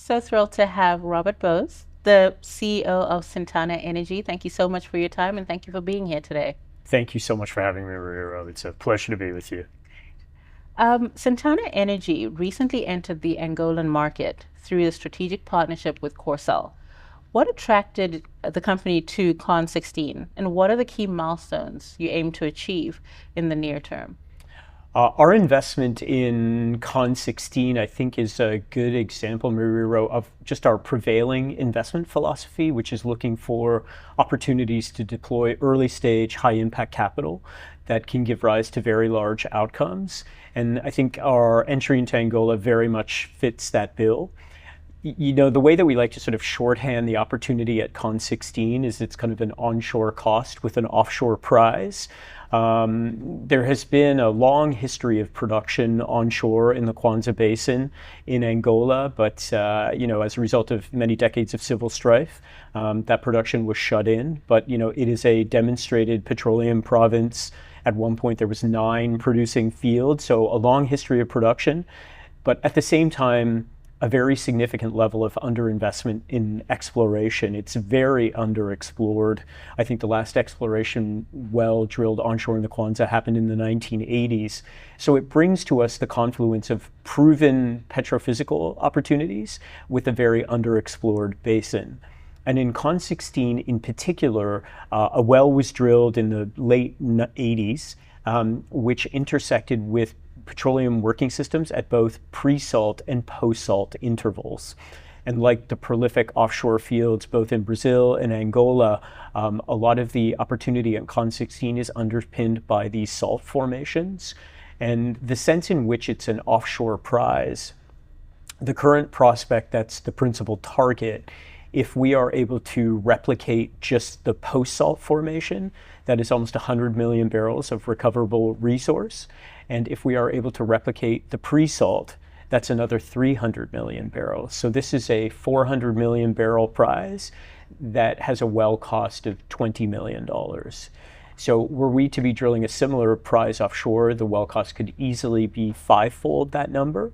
So thrilled to have Robert Bose, the CEO of Sintana Energy. Thank you so much for your time and thank you for being here today. Thank you so much for having me, Maria. It's a pleasure to be with you. Sintana Energy recently entered the Angolan market through a strategic partnership with Corcel. What attracted the company to Con 16 and what are the key milestones you aim to achieve in the near term? Our investment in Con 16, I think, is a good example, Mariro, of just our prevailing investment philosophy, which is looking for opportunities to deploy early stage, high impact capital that can give rise to very large outcomes. And I think our entry into Angola very much fits that bill. The way that we like to sort of shorthand the opportunity at Con 16 is it's kind of an onshore cost with an offshore prize. There has been a long history of production onshore in the Kwanza Basin in Angola, but as a result of many decades of civil strife, that production was shut in. But it is a demonstrated petroleum province. At one point, there was 9 producing fields, so a long history of production, but at the same time, a very significant level of underinvestment in exploration. It's very underexplored. I think the last exploration well drilled onshore in the Kwanza happened in the 1980s. So it brings to us the confluence of proven petrophysical opportunities with a very underexplored basin. And in Con 16 in particular, a well was drilled in the late 80s, which intersected with petroleum working systems at both pre-salt and post-salt intervals. And like the prolific offshore fields, both in Brazil and Angola, a lot of the opportunity at Con 16 is underpinned by these salt formations. And the sense in which it's an offshore prize, the current prospect that's the principal target, if we are able to replicate just the post-salt formation, that is almost 100 million barrels of recoverable resource. And if we are able to replicate the pre-salt, that's another 300 million barrels. So this is a 400 million barrel prize that has a well cost of $20 million. So were we to be drilling a similar prize offshore, the well cost could easily be 5-fold that number.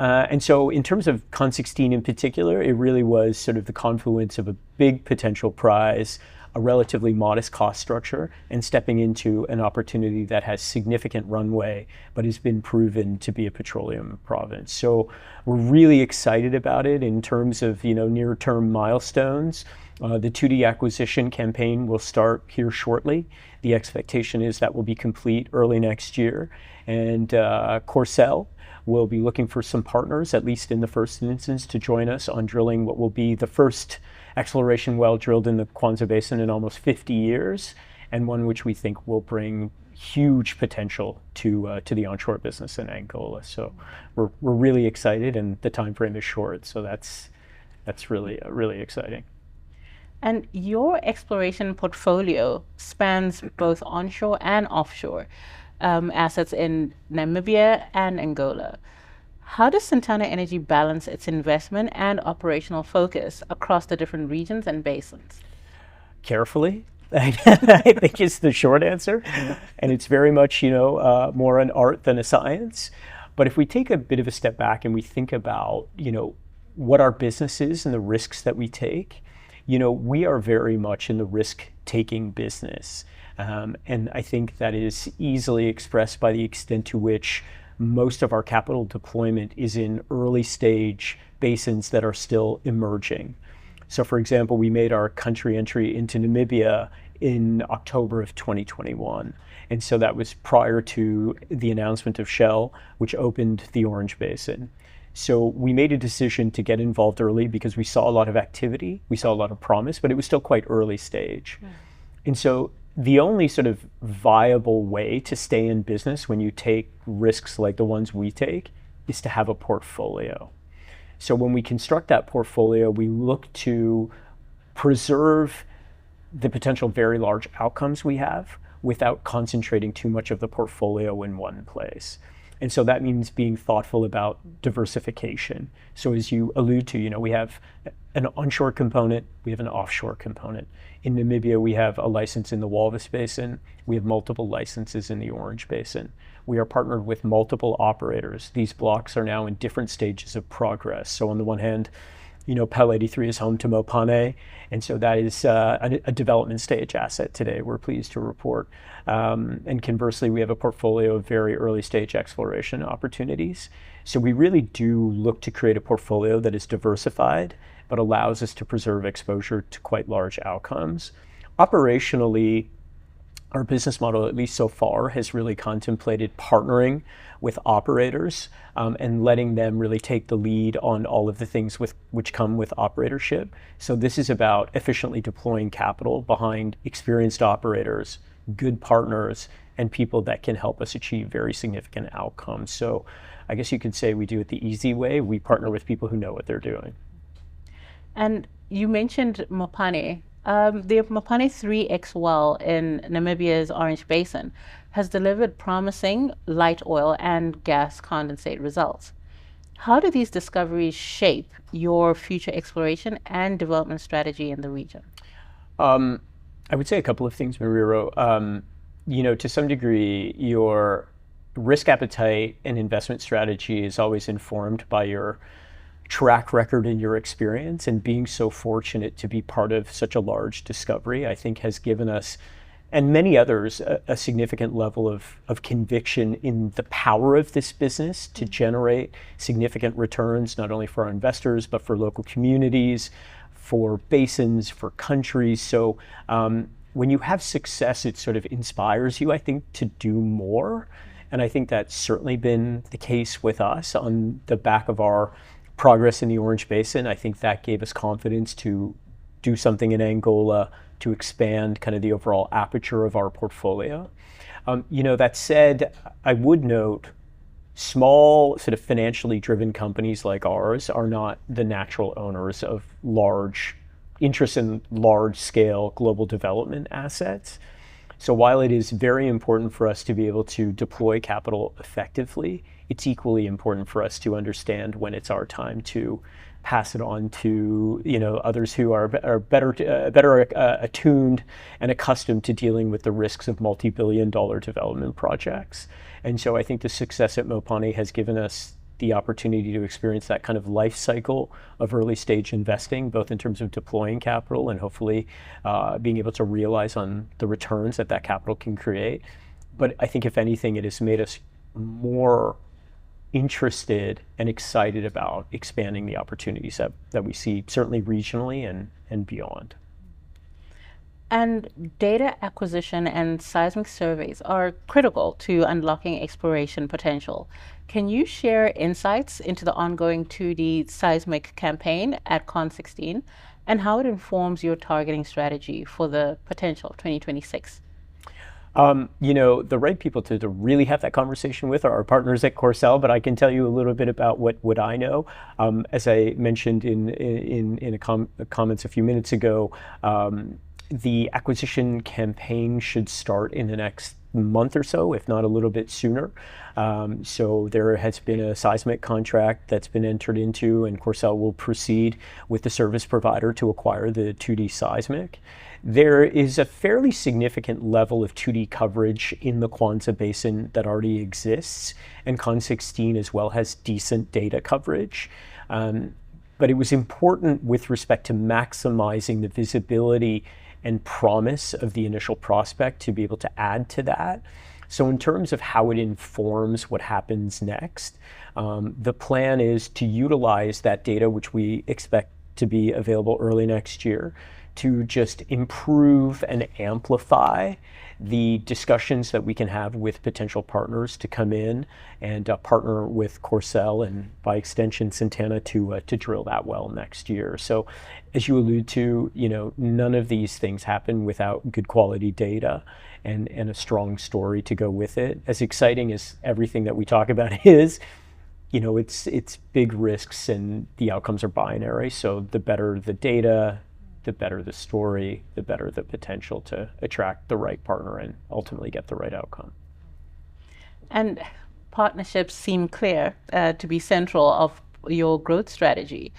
And so in terms of Con 16 in particular, it really was sort of the confluence of a big potential prize, a relatively modest cost structure, and stepping into an opportunity that has significant runway, but has been proven to be a petroleum province. So we're really excited about it in terms of near-term milestones. The 2D acquisition campaign will start here shortly. The expectation is that will be complete early next year. And Corcel will be looking for some partners, at least in the first instance, to join us on drilling what will be the first exploration well drilled in the Kwanza Basin in almost 50 years, and one which we think will bring huge potential to the onshore business in Angola. So we're really excited, and the time frame is short, so that's really exciting. And your exploration portfolio spans both onshore and offshore assets in Namibia and Angola. How does Sintana Energy balance its investment and operational focus across the different regions and basins? Carefully, I think is the short answer. And it's very much, more an art than a science. But if we take a bit of a step back and we think about, what our business is and the risks that we take, we are very much in the risk-taking business. And I think that is easily expressed by the extent to which most of our capital deployment is in early stage basins that are still emerging. So for example, we made our country entry into Namibia in October of 2021. And so that was prior to the announcement of Shell, which opened the Orange Basin. So we made a decision to get involved early because we saw a lot of activity, we saw a lot of promise, but it was still quite early stage. And so the only sort of viable way to stay in business when you take risks like the ones we take is to have a portfolio. So when we construct that portfolio, we look to preserve the potential very large outcomes we have without concentrating too much of the portfolio in one place. And so that means being thoughtful about diversification. So as you allude to, we have an onshore component, we have an offshore component. In Namibia, we have a license in the Walvis Basin. We have multiple licenses in the Orange Basin. We are partnered with multiple operators. These blocks are now in different stages of progress. So on the one hand, PEL 83 is home to Mopane, and so that is a development stage asset today, we're pleased to report. And conversely, we have a portfolio of very early stage exploration opportunities. So we really do look to create a portfolio that is diversified, but allows us to preserve exposure to quite large outcomes. Operationally, our business model, at least so far, has really contemplated partnering with operators and letting them really take the lead on all of the things which come with operatorship. So this is about efficiently deploying capital behind experienced operators, good partners, and people that can help us achieve very significant outcomes. So I guess you could say we do it the easy way. We partner with people who know what they're doing. And you mentioned Mopane. The Mopane 3X well in Namibia's Orange Basin has delivered promising light oil and gas condensate results. How do these discoveries shape your future exploration and development strategy in the region? I would say a couple of things, Mariro. To some degree, your risk appetite and investment strategy is always informed by your track record and your experience, and being so fortunate to be part of such a large discovery, I think has given us and many others a significant level of conviction in the power of this business to generate significant returns, not only for our investors, but for local communities, for basins, for countries. So when you have success, it sort of inspires you, I think, to do more. And I think that's certainly been the case with us on the back of our progress in the Orange Basin. I think that gave us confidence to do something in Angola to expand kind of the overall aperture of our portfolio. That said, I would note small sort of financially driven companies like ours are not the natural owners of large interest in large scale global development assets. So while it is very important for us to be able to deploy capital effectively, it's equally important for us to understand when it's our time to pass it on to others who are better attuned and accustomed to dealing with the risks of multi-billion-dollar development projects. And so I think the success at Mopane has given us the opportunity to experience that kind of life cycle of early stage investing, both in terms of deploying capital and hopefully being able to realize on the returns that capital can create. But I think if anything, it has made us more interested and excited about expanding the opportunities that we see, certainly regionally and beyond. And data acquisition and seismic surveys are critical to unlocking exploration potential. Can you share insights into the ongoing 2D seismic campaign at Con16 and how it informs your targeting strategy for the potential of 2026? The right people to really have that conversation with are our partners at Corcel, but I can tell you a little bit about what I know. As I mentioned in comments a few minutes ago, the acquisition campaign should start in the next month or so, if not a little bit sooner. So there has been a seismic contract that's been entered into, and Corcel will proceed with the service provider to acquire the 2D seismic. There is a fairly significant level of 2D coverage in the Kwanza Basin that already exists, and Con16 as well has decent data coverage. But it was important with respect to maximizing the visibility and promise of the initial prospect to be able to add to that. So in terms of how it informs what happens next, the plan is to utilize that data, which we expect to be available early next year, to just improve and amplify the discussions that we can have with potential partners to come in and partner with Corcel and by extension Sintana to drill that well next year. So as you allude to, none of these things happen without good quality data and a strong story to go with it. As exciting as everything that we talk about is, it's big risks and the outcomes are binary. So the better the data, the better the story, the better the potential to attract the right partner and ultimately get the right outcome. And partnerships seem clear to be central of your growth strategy,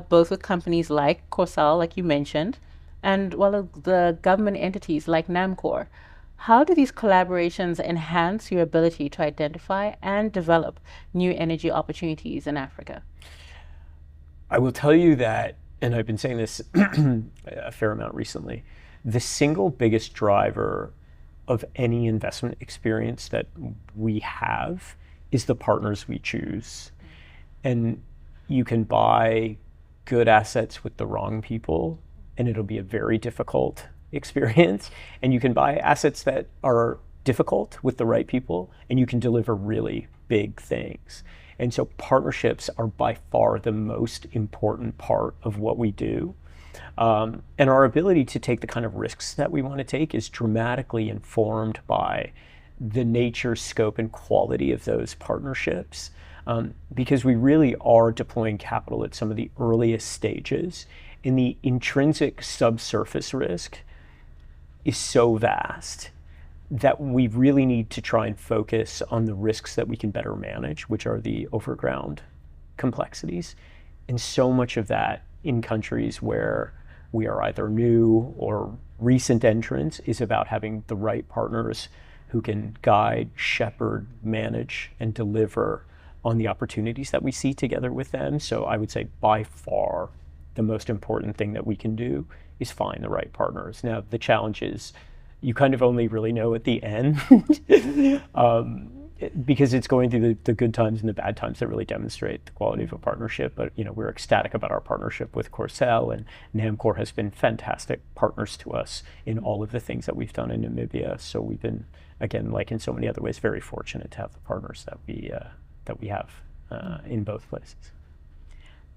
both with companies like Corsal, like you mentioned, and well, the government entities like NAMCOR. How do these collaborations enhance your ability to identify and develop new energy opportunities in Africa? I will tell you that, and I've been saying this a fair amount recently, the single biggest driver of any investment experience that we have is the partners we choose. And you can buy good assets with the wrong people, and it'll be a very difficult experience. And you can buy assets that are difficult with the right people, and you can deliver really big things. And so partnerships are by far the most important part of what we do. And our ability to take the kind of risks that we want to take is dramatically informed by the nature, scope, and quality of those partnerships. Because we really are deploying capital at some of the earliest stages, and the intrinsic subsurface risk is so vast that we really need to try and focus on the risks that we can better manage, which are the overground complexities. And so much of that in countries where we are either new or recent entrants is about having the right partners who can guide, shepherd, manage, and deliver on the opportunities that we see together with them. So I would say by far the most important thing that we can do is find the right partners. Now, the challenge is you kind of only really know at the end because it's going through the good times and the bad times that really demonstrate the quality of a partnership. But we're ecstatic about our partnership with Corsal, and NAMCOR has been fantastic partners to us in all of the things that we've done in Namibia. So we've been, again, like in so many other ways, very fortunate to have the partners that we have in both places.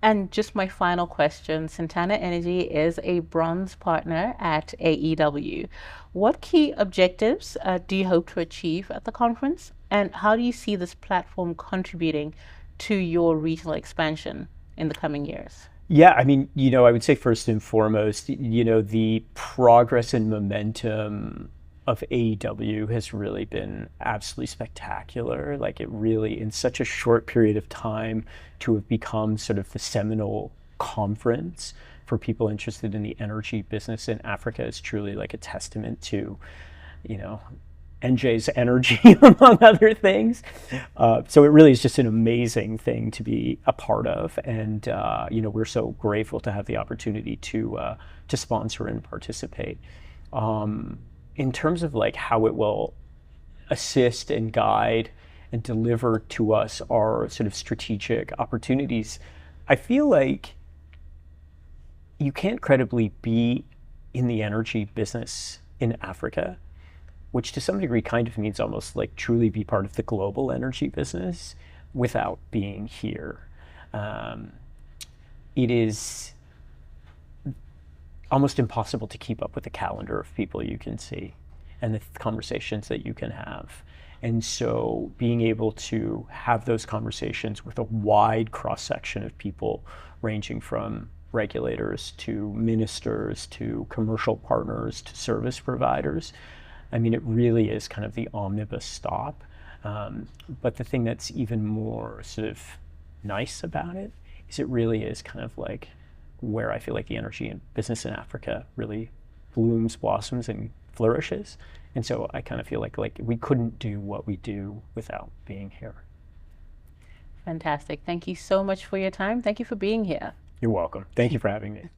And just my final question, Sintana Energy is a bronze partner at AEW. What key objectives do you hope to achieve at the conference? And how do you see this platform contributing to your regional expansion in the coming years? Yeah, I mean, I would say first and foremost, the progress and momentum of AEW has really been absolutely spectacular. Like, it really, in such a short period of time, to have become sort of the seminal conference for people interested in the energy business in Africa is truly like a testament to, NJ's energy, among other things. So it really is just an amazing thing to be a part of. And, we're so grateful to have the opportunity to sponsor and participate. In terms of like how it will assist and guide and deliver to us our sort of strategic opportunities, I feel like you can't credibly be in the energy business in Africa, which to some degree kind of means almost like truly be part of the global energy business without being here. It is almost impossible to keep up with the calendar of people you can see and the conversations that you can have. And so being able to have those conversations with a wide cross-section of people, ranging from regulators to ministers to commercial partners to service providers, I mean, it really is kind of the omnibus stop. But the thing that's even more sort of nice about it is it really is kind of like where I feel like the energy and business in Africa really blooms, blossoms, and flourishes. And so I kind of feel like we couldn't do what we do without being here. Fantastic. Thank you so much for your time. Thank you for being here. You're welcome. Thank you for having me.